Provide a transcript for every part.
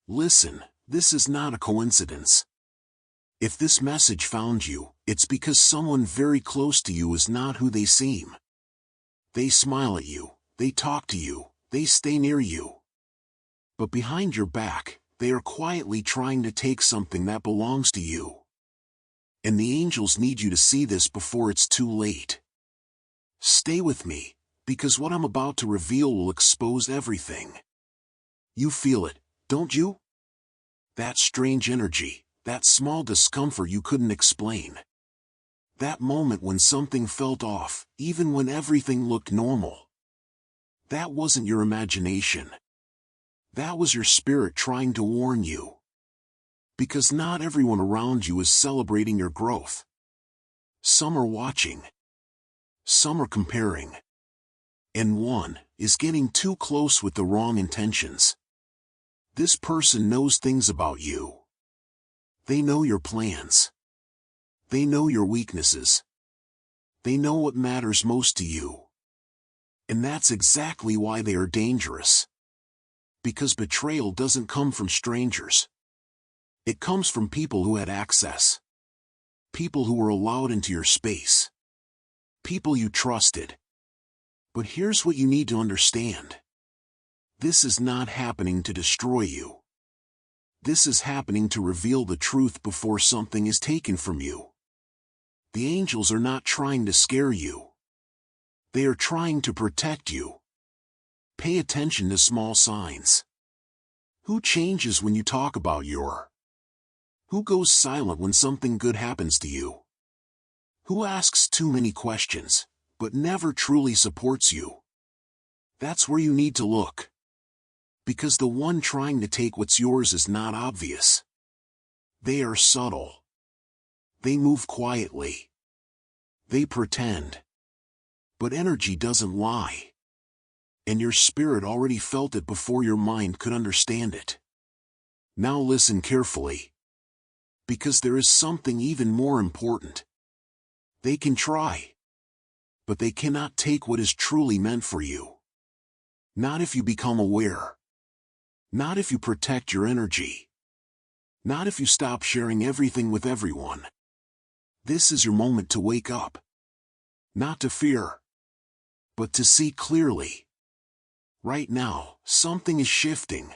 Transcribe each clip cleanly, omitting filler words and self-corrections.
Listen, this is not a coincidence. If this message found you, it's because someone very close to you is not who they seem. They smile at you, they talk to you, they stay near you. But behind your back, they are quietly trying to take something that belongs to you. And the angels need you to see this before it's too late. Stay with me, because what I'm about to reveal will expose everything. You feel it, don't you? That strange energy, that small discomfort you couldn't explain. That moment when something felt off, even when everything looked normal. That wasn't your imagination. That was your spirit trying to warn you. Because not everyone around you is celebrating your growth. Some are watching. Some are comparing. And one is getting too close with the wrong intentions. This person knows things about you. They know your plans. They know your weaknesses. They know what matters most to you. And that's exactly why they are dangerous. Because betrayal doesn't come from strangers. It comes from people who had access. People who were allowed into your space. People you trusted. But here's what you need to understand. This is not happening to destroy you. This is happening to reveal the truth before something is taken from you. The angels are not trying to scare you. They are trying to protect you. Pay attention to small signs. Who changes when you talk about your? Who goes silent when something good happens to you? Who asks too many questions, but never truly supports you? That's where you need to look. Because the one trying to take what's yours is not obvious. They are subtle. They move quietly. They pretend. But energy doesn't lie. And your spirit already felt it before your mind could understand it. Now listen carefully. Because there is something even more important. They can try. But they cannot take what is truly meant for you. Not if you become aware. Not if you protect your energy. Not if you stop sharing everything with everyone. This is your moment to wake up. Not to fear. But to see clearly. Right now, something is shifting.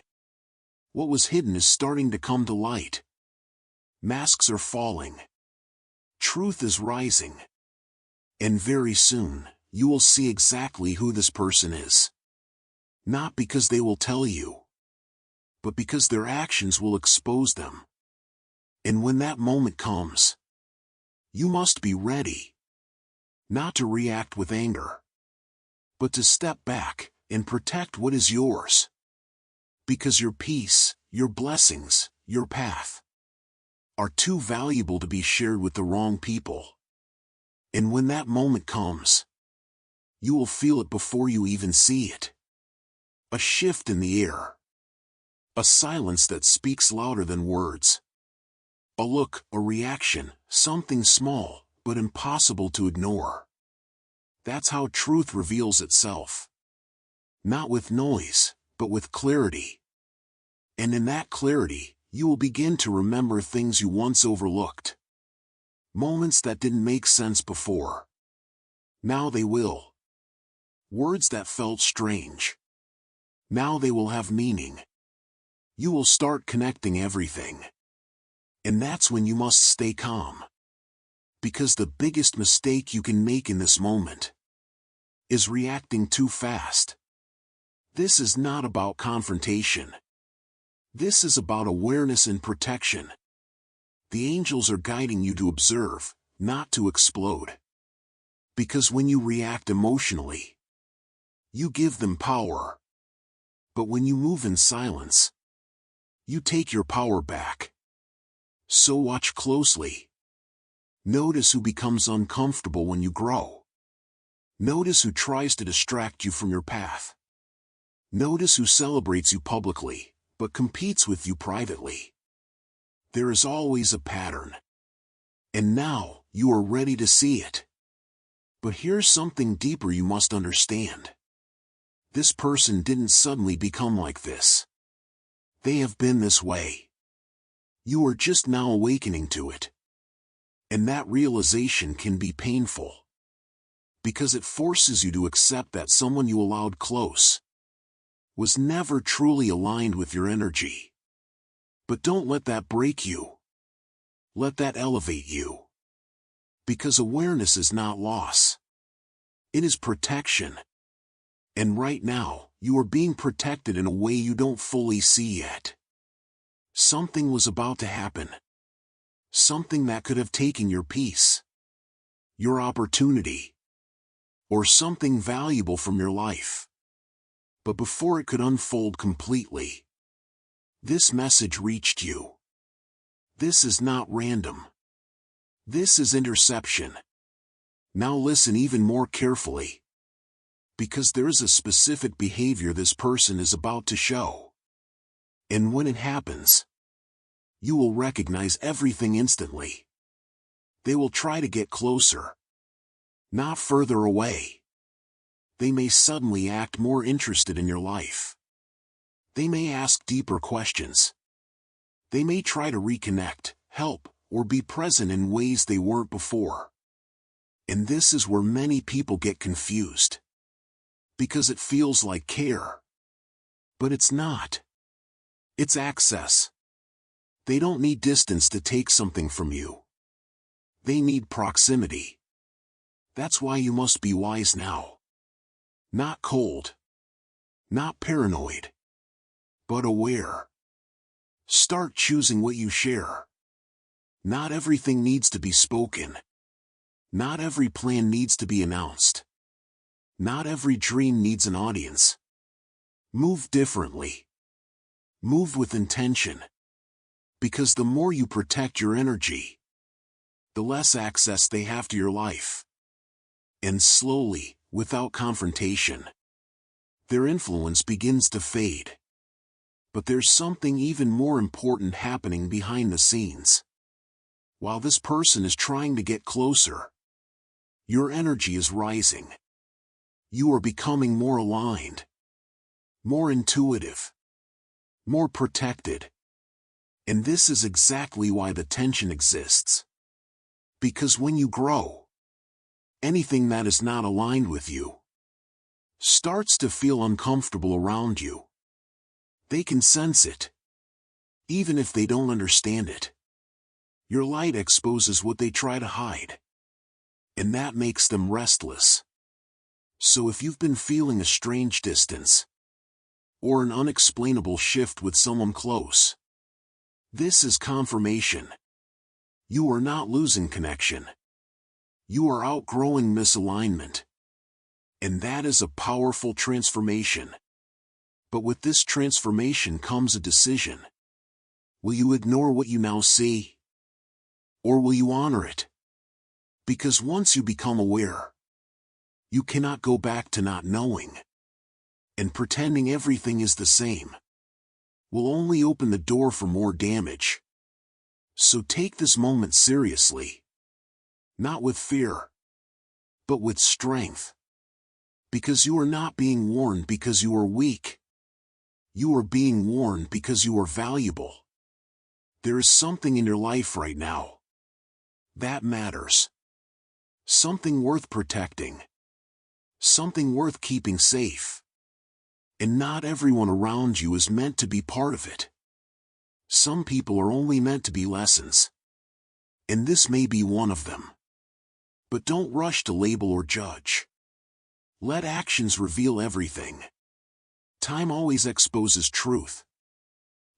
What was hidden is starting to come to light. Masks are falling. Truth is rising. And very soon, you will see exactly who this person is. Not because they will tell you, but because their actions will expose them. And when that moment comes, you must be ready. Not to react with anger, but to step back and protect what is yours. Because your peace, your blessings, your path are too valuable to be shared with the wrong people. And when that moment comes, you will feel it before you even see it. A shift in the air. A silence that speaks louder than words. A look, a reaction, something small, but impossible to ignore. That's how truth reveals itself. Not with noise, but with clarity. And in that clarity, you will begin to remember things you once overlooked. Moments that didn't make sense before. Now they will. Words that felt strange. Now they will have meaning. You will start connecting everything. And that's when you must stay calm. Because the biggest mistake you can make in this moment is reacting too fast. This is not about confrontation. This is about awareness and protection. The angels are guiding you to observe, not to explode. Because when you react emotionally, you give them power. But when you move in silence, you take your power back. So watch closely. Notice who becomes uncomfortable when you grow. Notice who tries to distract you from your path. Notice who celebrates you publicly, but competes with you privately. There is always a pattern. And now, you are ready to see it. But here's something deeper you must understand. This person didn't suddenly become like this. They have been this way. You are just now awakening to it. And that realization can be painful, because it forces you to accept that someone you allowed close was never truly aligned with your energy. But don't let that break you. Let that elevate you. Because awareness is not loss. It is protection. And right now, you are being protected in a way you don't fully see yet. Something was about to happen. Something that could have taken your peace, your opportunity, or something valuable from your life. But before it could unfold completely, this message reached you. This is not random. This is interception. Now listen even more carefully, because there is a specific behavior this person is about to show. And when it happens, you will recognize everything instantly. They will try to get closer, not further away. They may suddenly act more interested in your life. They may ask deeper questions. They may try to reconnect, help, or be present in ways they weren't before. And this is where many people get confused, because it feels like care. But it's not. It's access. They don't need distance to take something from you. They need proximity. That's why you must be wise now. Not cold. Not paranoid. But aware. Start choosing what you share. Not everything needs to be spoken. Not every plan needs to be announced. Not every dream needs an audience. Move differently. Move with intention. Because the more you protect your energy, the less access they have to your life. And slowly, without confrontation, their influence begins to fade. But there's something even more important happening behind the scenes. While this person is trying to get closer, your energy is rising. You are becoming more aligned, more intuitive, more protected. And this is exactly why the tension exists. Because when you grow, anything that is not aligned with you starts to feel uncomfortable around you. They can sense it, even if they don't understand it. Your light exposes what they try to hide, and that makes them restless. So if you've been feeling a strange distance, or an unexplainable shift with someone close, this is confirmation. You are not losing connection. You are outgrowing misalignment. And that is a powerful transformation. But with this transformation comes a decision. Will you ignore what you now see? Or will you honor it? Because once you become aware, you cannot go back to not knowing. And pretending everything is the same will only open the door for more damage. So take this moment seriously. Not with fear, but with strength. Because you are not being warned because you are weak. You are being warned because you are valuable. There is something in your life right now that matters. Something worth protecting. Something worth keeping safe. And not everyone around you is meant to be part of it. Some people are only meant to be lessons. And this may be one of them. But don't rush to label or judge. Let actions reveal everything. Time always exposes truth.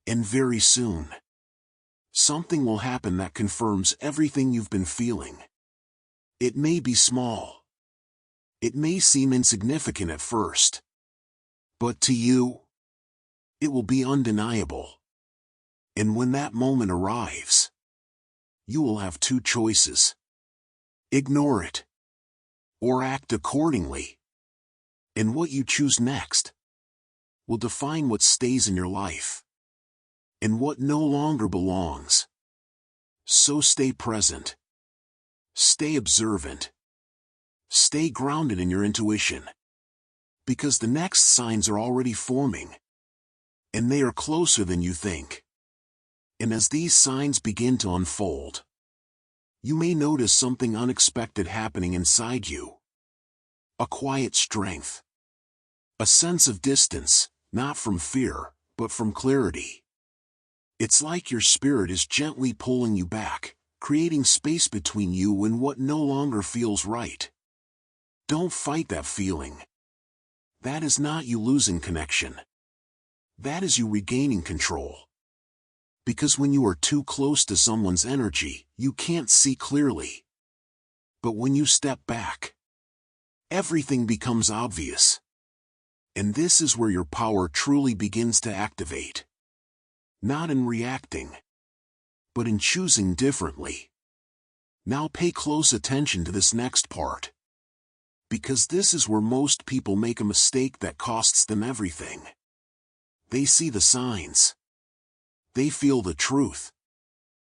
And very soon, something will happen that confirms everything you've been feeling. It may be small. It may seem insignificant at first. But to you, it will be undeniable. And when that moment arrives, you will have two choices. Ignore it, or act accordingly. And what you choose next will define what stays in your life and what no longer belongs. So stay present. Stay observant. Stay grounded in your intuition. Because the next signs are already forming. And they are closer than you think. And as these signs begin to unfold, you may notice something unexpected happening inside you. A quiet strength. A sense of distance, not from fear, but from clarity. It's like your spirit is gently pulling you back, creating space between you and what no longer feels right. Don't fight that feeling. That is not you losing connection. That is you regaining control. Because when you are too close to someone's energy, you can't see clearly. But when you step back, everything becomes obvious. And this is where your power truly begins to activate. Not in reacting, but in choosing differently. Now pay close attention to this next part. Because this is where most people make a mistake that costs them everything. They see the signs. They feel the truth.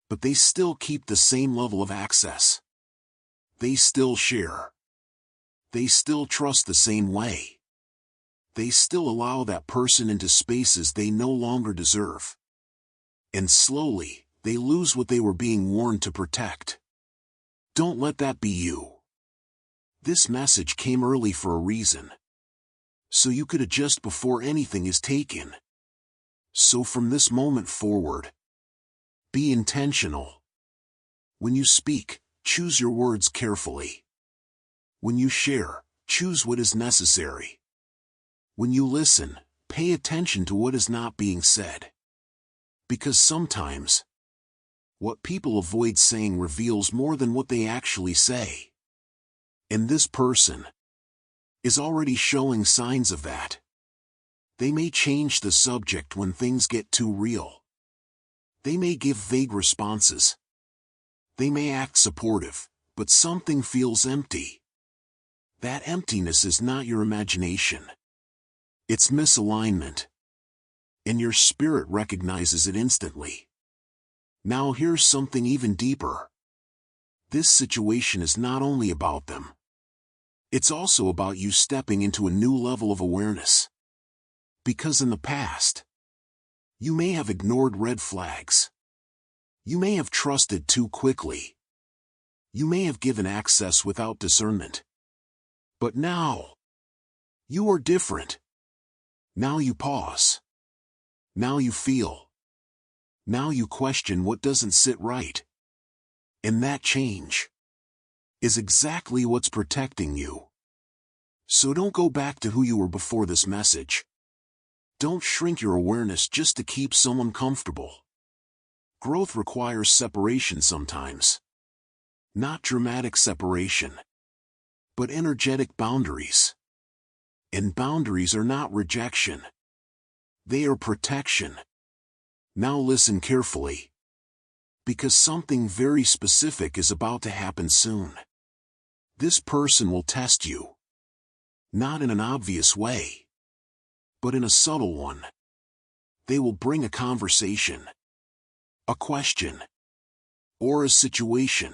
But they still keep the same level of access. They still share. They still trust the same way. They still allow that person into spaces they no longer deserve. And slowly, they lose what they were being warned to protect. Don't let that be you. This message came early for a reason. So you could adjust before anything is taken. So from this moment forward, be intentional. When you speak, choose your words carefully. When you share, choose what is necessary. When you listen, pay attention to what is not being said. Because sometimes, what people avoid saying reveals more than what they actually say. And this person is already showing signs of that. They may change the subject when things get too real. They may give vague responses. They may act supportive, but something feels empty. That emptiness is not your imagination. It's misalignment. And your spirit recognizes it instantly. Now here's something even deeper. This situation is not only about them. It's also about you stepping into a new level of awareness. Because in the past, you may have ignored red flags. You may have trusted too quickly. You may have given access without discernment. But now, you are different. Now you pause. Now you feel. Now you question what doesn't sit right. And that change is exactly what's protecting you. So don't go back to who you were before this message. Don't shrink your awareness just to keep someone comfortable. Growth requires separation sometimes. Not dramatic separation, but energetic boundaries. And boundaries are not rejection. They are protection. Now listen carefully. Because something very specific is about to happen soon. This person will test you. Not in an obvious way, but in a subtle one. They will bring a conversation, a question, or a situation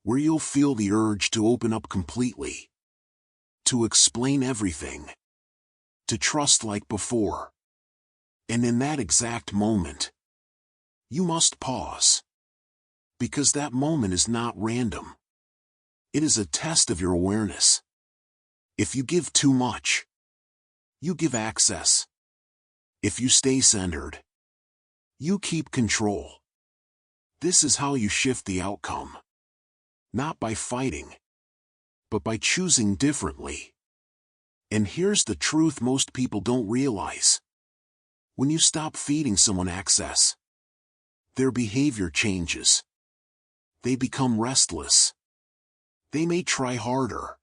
where you'll feel the urge to open up completely, to explain everything, to trust like before. And in that exact moment, you must pause. Because that moment is not random. It is a test of your awareness. If you give too much, you give access. If you stay centered, you keep control. This is how you shift the outcome. Not by fighting, but by choosing differently. And here's the truth most people don't realize. When you stop feeding someone access, their behavior changes. They become restless. They may try harder.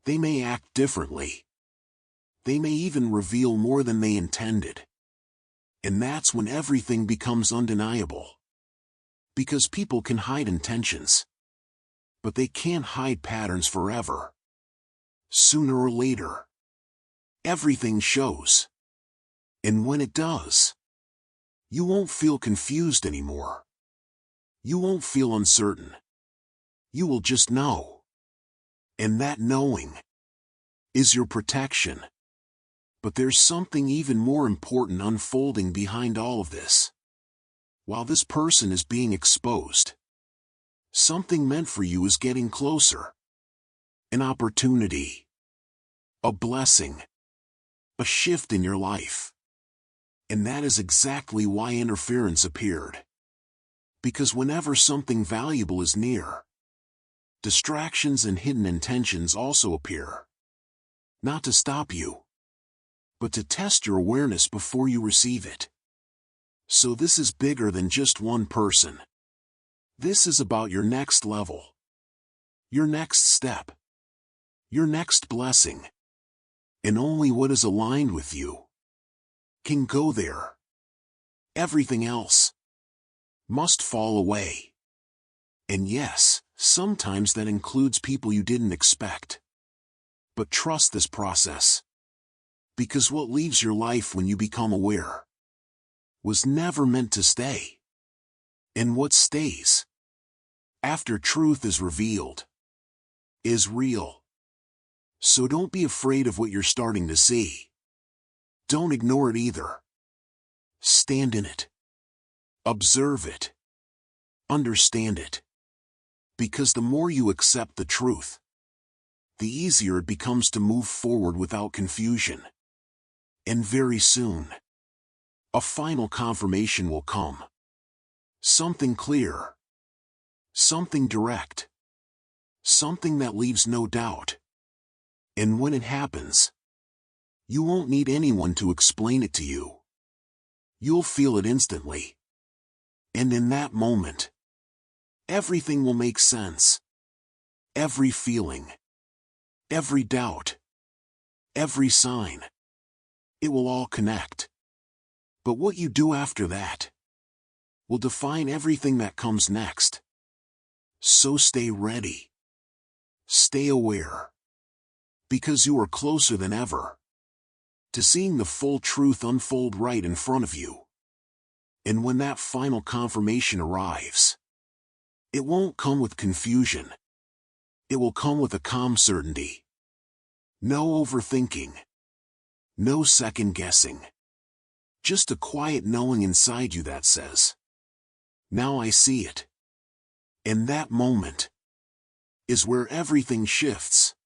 They may act differently. They may even reveal more than they intended. And that's when everything becomes undeniable. Because people can hide intentions, but they can't hide patterns forever. Sooner or later, everything shows. And when it does, you won't feel confused anymore. You won't feel uncertain. You will just know. And that knowing is your protection. But there's something even more important unfolding behind all of this. While this person is being exposed, something meant for you is getting closer. An opportunity, a blessing, a shift in your life. And that is exactly why interference appeared. Because whenever something valuable is near, distractions and hidden intentions also appear. Not to stop you, but to test your awareness before you receive it. So this is bigger than just one person. This is about your next level, your next step, your next blessing. And only what is aligned with you can go there. Everything else must fall away. And yes, sometimes that includes people you didn't expect. But trust this process. Because what leaves your life when you become aware was never meant to stay. And what stays after truth is revealed is real. So don't be afraid of what you're starting to see. Don't ignore it either. Stand in it. Observe it. Understand it. Because the more you accept the truth, the easier it becomes to move forward without confusion. And very soon, a final confirmation will come. Something clear. Something direct. Something that leaves no doubt. And when it happens, you won't need anyone to explain it to you. You'll feel it instantly. And in that moment, everything will make sense. Every feeling, every doubt, every sign. It will all connect. But what you do after that will define everything that comes next. So stay ready. Stay aware. Because you are closer than ever to seeing the full truth unfold right in front of you. And when that final confirmation arrives, it won't come with confusion. It will come with a calm certainty. No overthinking. No second guessing. Just a quiet knowing inside you that says, now I see it. And that moment is where everything shifts.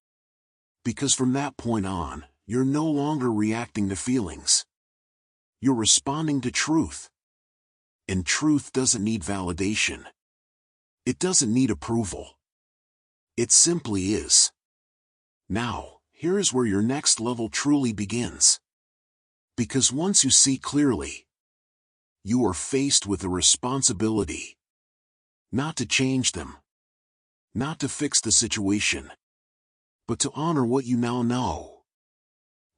Because from that point on, you're no longer reacting to feelings. You're responding to truth. And truth doesn't need validation. It doesn't need approval. It simply is. Now, here is where your next level truly begins. Because once you see clearly, you are faced with a responsibility. Not to change them. Not to fix the situation. But to honor what you now know.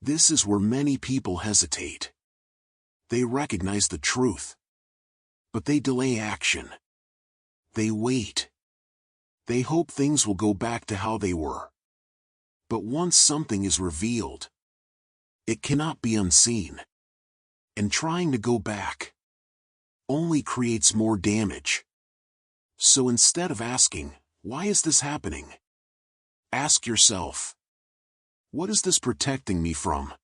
This is where many people hesitate. They recognize the truth. But they delay action. They wait. They hope things will go back to how they were. But once something is revealed, it cannot be unseen. And trying to go back only creates more damage. So instead of asking, why is this happening? Ask yourself, what is this protecting me from?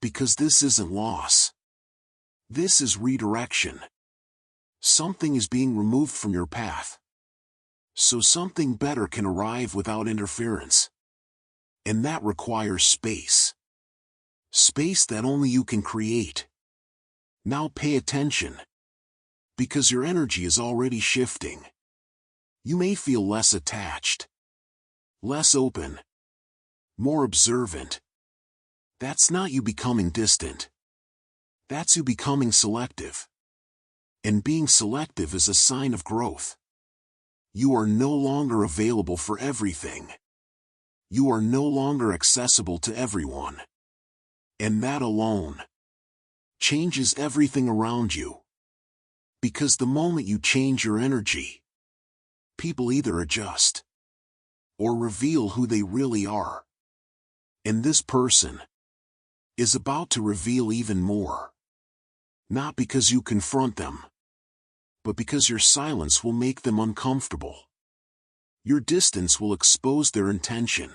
Because this isn't loss. This is redirection. Something is being removed from your path. So something better can arrive without interference. And that requires space. Space that only you can create. Now pay attention. Because your energy is already shifting. You may feel less attached. Less open. More observant. That's not you becoming distant. That's you becoming selective. And being selective is a sign of growth. You are no longer available for everything. You are no longer accessible to everyone. And that alone changes everything around you. Because the moment you change your energy, people either adjust or reveal who they really are. And this person is about to reveal even more. Not because you confront them, but because your silence will make them uncomfortable. Your distance will expose their intention.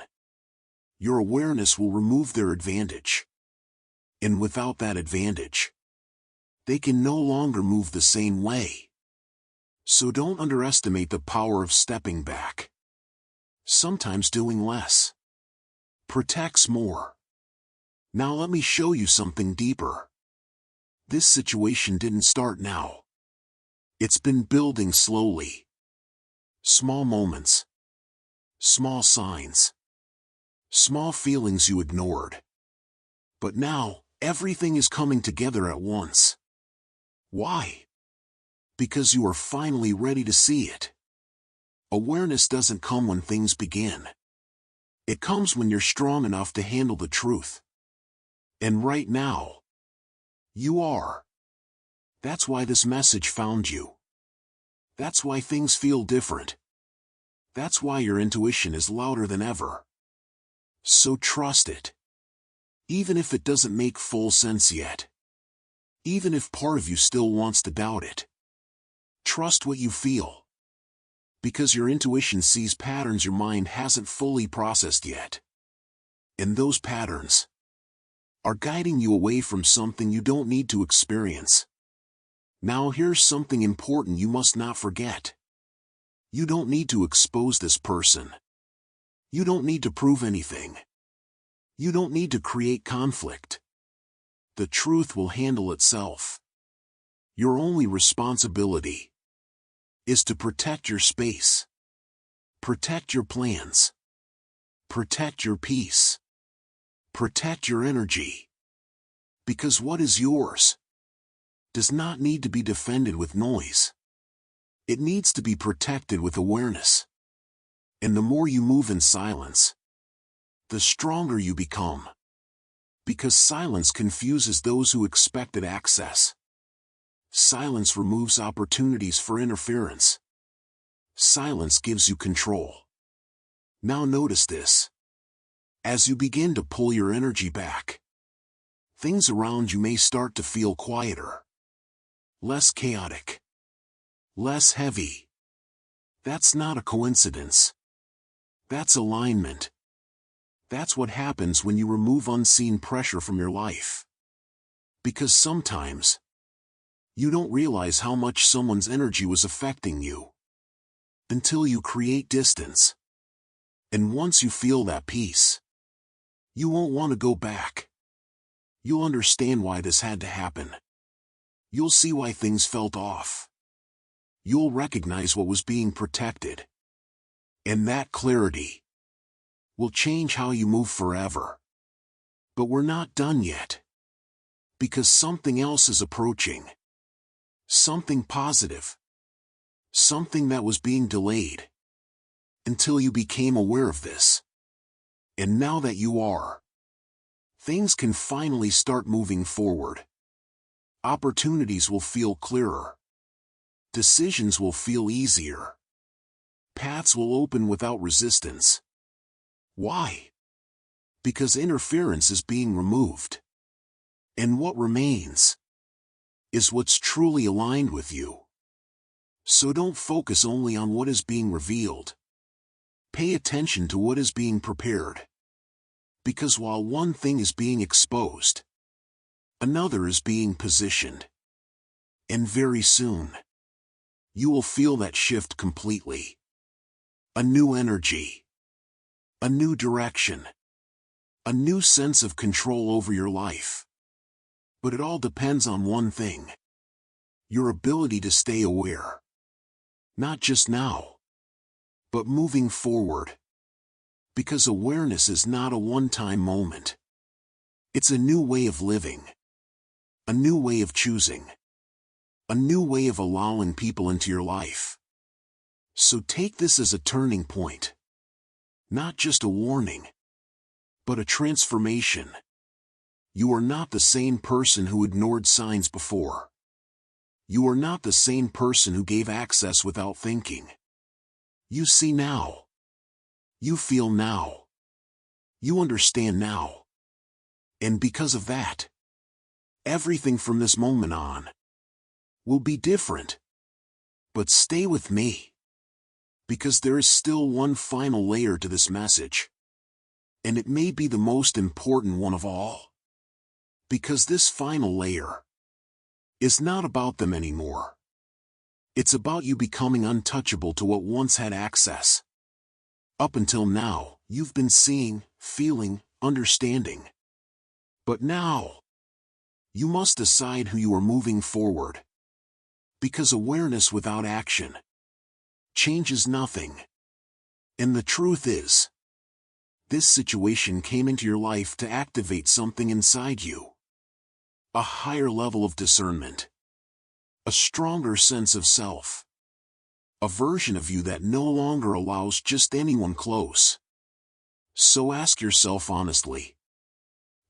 Your awareness will remove their advantage. And without that advantage, they can no longer move the same way. So don't underestimate the power of stepping back. Sometimes doing less protects more. Now let me show you something deeper. This situation didn't start now. It's been building slowly. Small moments. Small signs. Small feelings you ignored. But now, everything is coming together at once. Why? Because you are finally ready to see it. Awareness doesn't come when things begin. It comes when you're strong enough to handle the truth. And right now, you are. That's why this message found you. That's why things feel different. That's why your intuition is louder than ever. So trust it. Even if it doesn't make full sense yet. Even if part of you still wants to doubt it. Trust what you feel. Because your intuition sees patterns your mind hasn't fully processed yet. And those patterns are guiding you away from something you don't need to experience. Now here's something important you must not forget. You don't need to expose this person. You don't need to prove anything. You don't need to create conflict. The truth will handle itself. Your only responsibility is to protect your space. Protect your plans. Protect your peace. Protect your energy. Because what is yours does not need to be defended with noise. It needs to be protected with awareness. And the more you move in silence, the stronger you become. Because silence confuses those who expected access. Silence removes opportunities for interference. Silence gives you control. Now notice this. As you begin to pull your energy back, things around you may start to feel quieter. Less chaotic. Less heavy. That's not a coincidence. That's alignment. That's what happens when you remove unseen pressure from your life. Because sometimes, you don't realize how much someone's energy was affecting you. Until you create distance. And once you feel that peace, you won't want to go back. You'll understand why this had to happen. You'll see why things felt off. You'll recognize what was being protected. And that clarity will change how you move forever. But we're not done yet. Because something else is approaching. Something positive. Something that was being delayed. Until you became aware of this. And now that you are, things can finally start moving forward. Opportunities will feel clearer. Decisions will feel easier. Paths will open without resistance. Why? Because interference is being removed. And what remains is what's truly aligned with you. So don't focus only on what is being revealed. Pay attention to what is being prepared. Because while one thing is being exposed, another is being positioned. And very soon, you will feel that shift completely. A new energy. A new direction. A new sense of control over your life. But it all depends on one thing. Your ability to stay aware. Not just now, but moving forward. Because awareness is not a one-time moment. It's a new way of living. A new way of choosing. A new way of allowing people into your life. So take this as a turning point. Not just a warning, but a transformation. You are not the same person who ignored signs before. You are not the same person who gave access without thinking. You see now. You feel now. You understand now. And because of that, everything from this moment on will be different. But stay with me. Because there is still one final layer to this message. And it may be the most important one of all. Because this final layer is not about them anymore. It's about you becoming untouchable to what once had access. Up until now, you've been seeing, feeling, understanding. But now, you must decide who you are moving forward. Because awareness without action changes nothing. And the truth is, this situation came into your life to activate something inside you. A higher level of discernment. A stronger sense of self. A version of you that no longer allows just anyone close. So ask yourself honestly,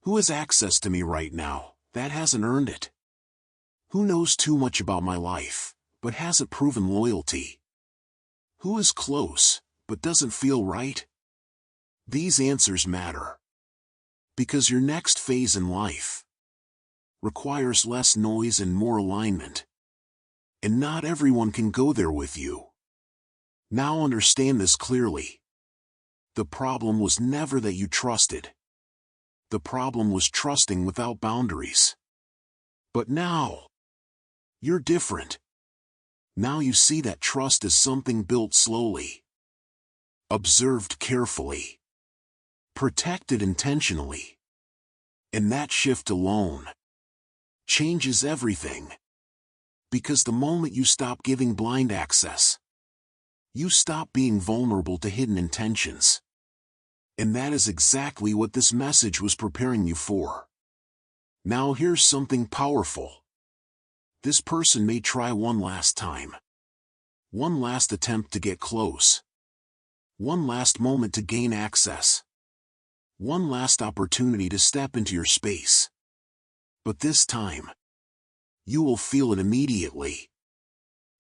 who has access to me right now that hasn't earned it? Who knows too much about my life, but hasn't proven loyalty? Who is close, but doesn't feel right? These answers matter. Because your next phase in life requires less noise and more alignment. And not everyone can go there with you. Now understand this clearly. The problem was never that you trusted. The problem was trusting without boundaries. But now, you're different. Now you see that trust is something built slowly, observed carefully, protected intentionally. And that shift alone changes everything. Because the moment you stop giving blind access, you stop being vulnerable to hidden intentions. And that is exactly what this message was preparing you for. Now here's something powerful. This person may try one last time. One last attempt to get close. One last moment to gain access. One last opportunity to step into your space. But this time, you will feel it immediately.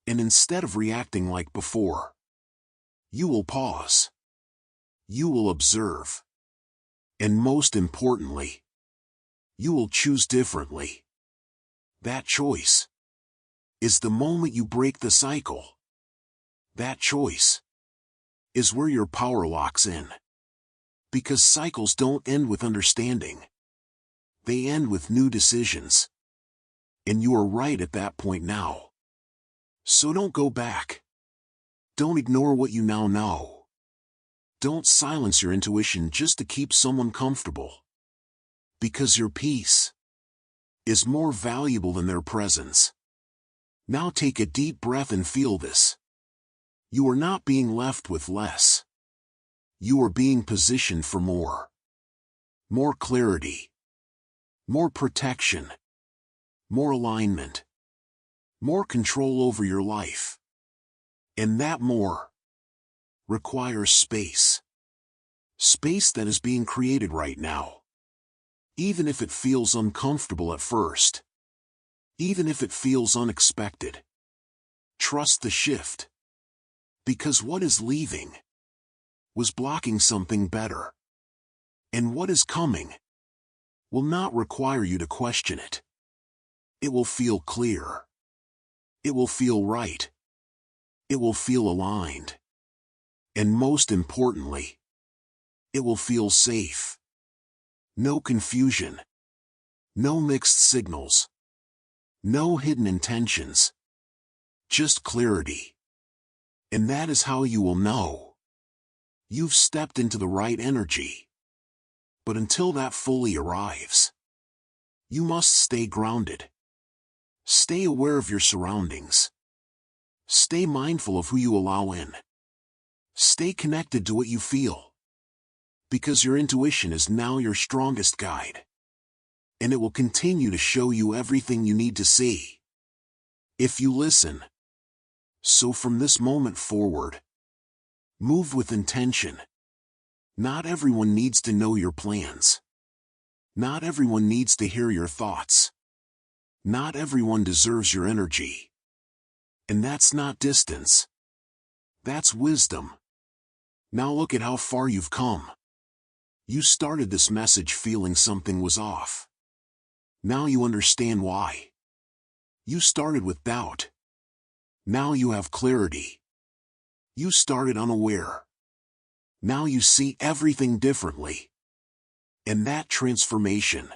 And instead of reacting like before, you will pause. You will observe. And most importantly, you will choose differently. That choice is the moment you break the cycle. That choice is where your power locks in. Because cycles don't end with understanding. They end with new decisions. And you are right at that point now. So don't go back. Don't ignore what you now know. Don't silence your intuition just to keep someone comfortable. Because your peace is more valuable than their presence. Now take a deep breath and feel this. You are not being left with less. You are being positioned for more. More clarity. More protection. More alignment. More control over your life. And that more requires space. Space that is being created right now. Even if it feels uncomfortable at first. Even if it feels unexpected. Trust the shift. Because what is leaving was blocking something better. And what is coming will not require you to question it. It will feel clear. It will feel right. It will feel aligned. And most importantly, it will feel safe. No confusion. No mixed signals. No hidden intentions. Just clarity. And that is how you will know you've stepped into the right energy. But until that fully arrives, you must stay grounded. Stay aware of your surroundings. Stay mindful of who you allow in. Stay connected to what you feel. Because your intuition is now your strongest guide. And it will continue to show you everything you need to see. If you listen. So from this moment forward, move with intention. Not everyone needs to know your plans. Not everyone needs to hear your thoughts. Not everyone deserves your energy. And that's not distance. That's wisdom. Now look at how far you've come. You started this message feeling something was off. Now you understand why. You started with doubt. Now you have clarity. You started unaware. Now you see everything differently. And that transformation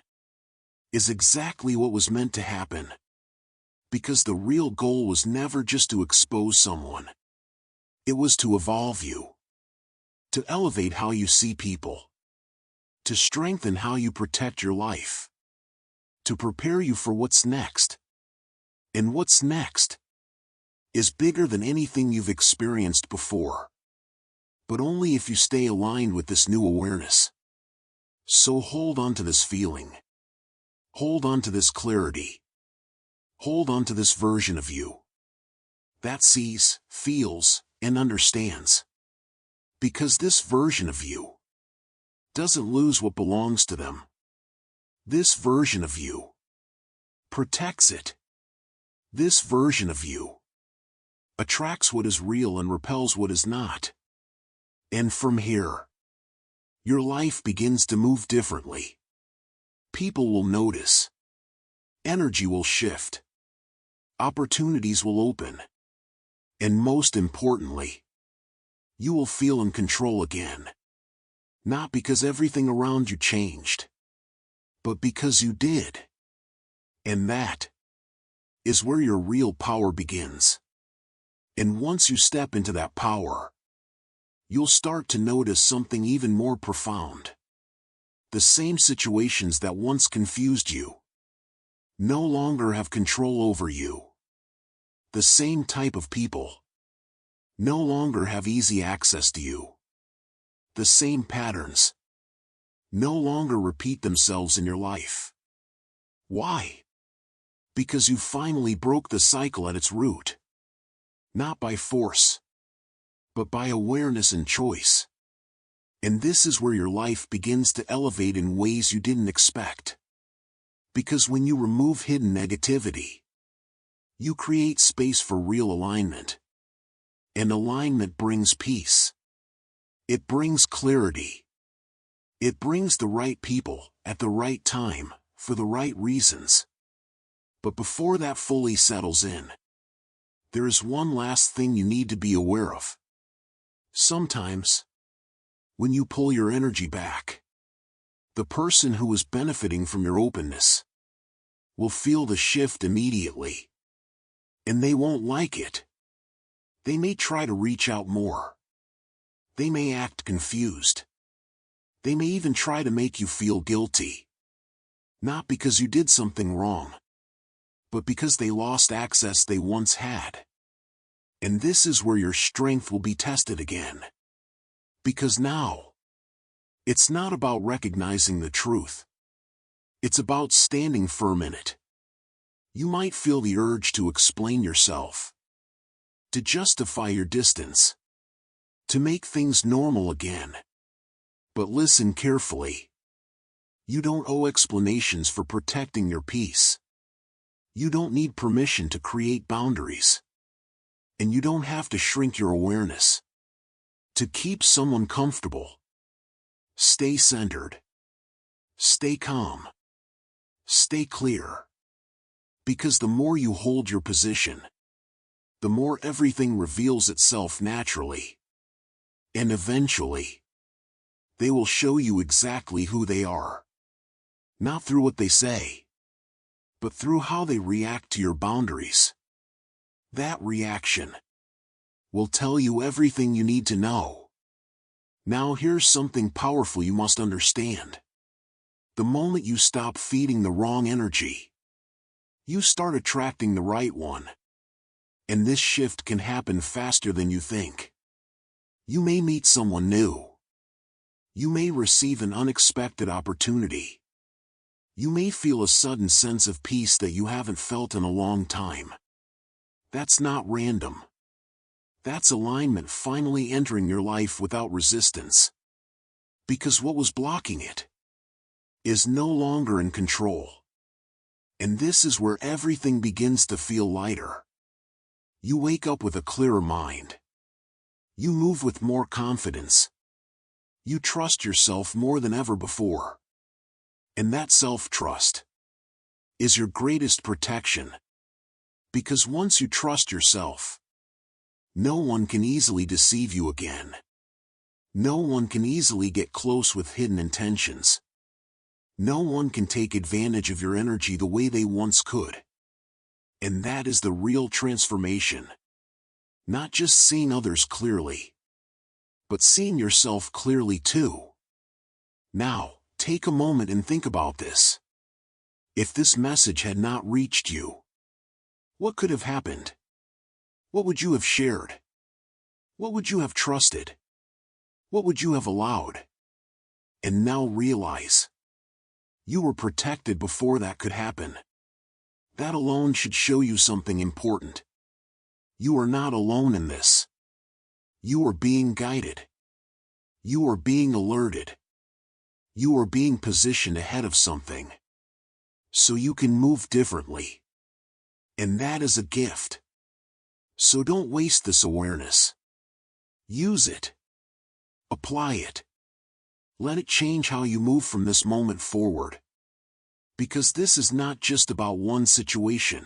is exactly what was meant to happen. Because the real goal was never just to expose someone. It was to evolve you. To elevate how you see people. To strengthen how you protect your life. To prepare you for what's next. And what's next is bigger than anything you've experienced before. But only if you stay aligned with this new awareness. So hold on to this feeling. Hold on to this clarity. Hold on to this version of you that sees, feels, and understands. Because this version of you doesn't lose what belongs to them. This version of you protects it. This version of you attracts what is real and repels what is not. And from here, your life begins to move differently. People will notice. Energy will shift. Opportunities will open. And most importantly, you will feel in control again. Not because everything around you changed, but because you did. And that is where your real power begins. And once you step into that power, you'll start to notice something even more profound. The same situations that once confused you no longer have control over you. The same type of people no longer have easy access to you. The same patterns no longer repeat themselves in your life. Why? Because you finally broke the cycle at its root. Not by force, but by awareness and choice. And this is where your life begins to elevate in ways you didn't expect. Because when you remove hidden negativity, you create space for real alignment. And alignment brings peace. It brings clarity. It brings the right people, at the right time, for the right reasons. But before that fully settles in, there is one last thing you need to be aware of. Sometimes, when you pull your energy back, the person who is benefiting from your openness will feel the shift immediately. And they won't like it. They may try to reach out more. They may act confused. They may even try to make you feel guilty. Not because you did something wrong, but because they lost access they once had. And this is where your strength will be tested again. Because now, it's not about recognizing the truth. It's about standing firm in it. You might feel the urge to explain yourself, to justify your distance, to make things normal again. But listen carefully. You don't owe explanations for protecting your peace. You don't need permission to create boundaries. And you don't have to shrink your awareness to keep someone comfortable. Stay centered. Stay calm. Stay clear. Because the more you hold your position, the more everything reveals itself naturally. And eventually, they will show you exactly who they are. Not through what they say, but through how they react to your boundaries. That reaction will tell you everything you need to know. Now here's something powerful you must understand. The moment you stop feeding the wrong energy, you start attracting the right one. And this shift can happen faster than you think. You may meet someone new. You may receive an unexpected opportunity. You may feel a sudden sense of peace that you haven't felt in a long time. That's not random. That's alignment finally entering your life without resistance. Because what was blocking it is no longer in control. And this is where everything begins to feel lighter. You wake up with a clearer mind. You move with more confidence. You trust yourself more than ever before. And that self-trust is your greatest protection. Because once you trust yourself, no one can easily deceive you again. No one can easily get close with hidden intentions. No one can take advantage of your energy the way they once could. And that is the real transformation. Not just seeing others clearly, but seeing yourself clearly too. Now, take a moment and think about this. If this message had not reached you, what could have happened? What would you have shared? What would you have trusted? What would you have allowed? And now realize, you were protected before that could happen. That alone should show you something important. You are not alone in this. You are being guided. You are being alerted. You are being positioned ahead of something, so you can move differently. And that is a gift. So don't waste this awareness. Use it. Apply it. Let it change how you move from this moment forward. Because this is not just about one situation.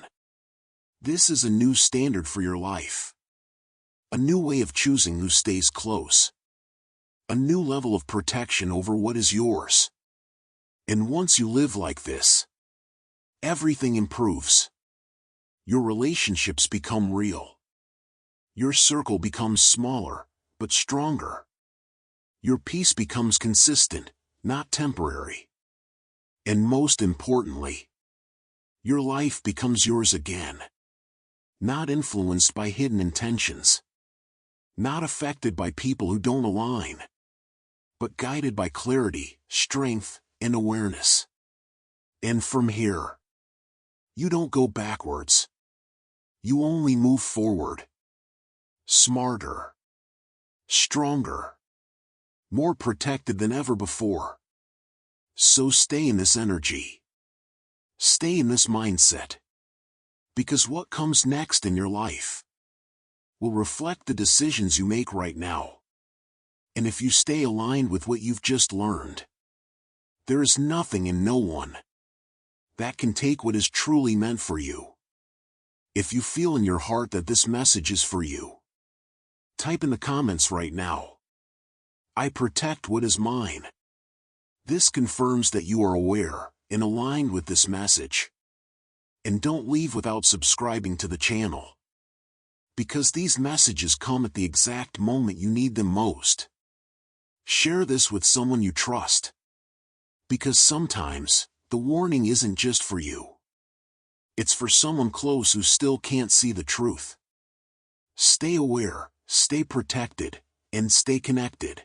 This is a new standard for your life. A new way of choosing who stays close. A new level of protection over what is yours. And once you live like this, everything improves. Your relationships become real. Your circle becomes smaller, but stronger. Your peace becomes consistent, not temporary. And most importantly, your life becomes yours again. Not influenced by hidden intentions. Not affected by people who don't align. But guided by clarity, strength, and awareness. And from here, you don't go backwards. You only move forward. Smarter. Stronger. More protected than ever before. So stay in this energy. Stay in this mindset. Because what comes next in your life will reflect the decisions you make right now. And if you stay aligned with what you've just learned, there is nothing and no one that can take what is truly meant for you. If you feel in your heart that this message is for you, type in the comments right now, I protect what is mine. This confirms that you are aware and aligned with this message. And don't leave without subscribing to the channel. Because these messages come at the exact moment you need them most. Share this with someone you trust. Because sometimes, the warning isn't just for you. It's for someone close who still can't see the truth. Stay aware, stay protected, and stay connected.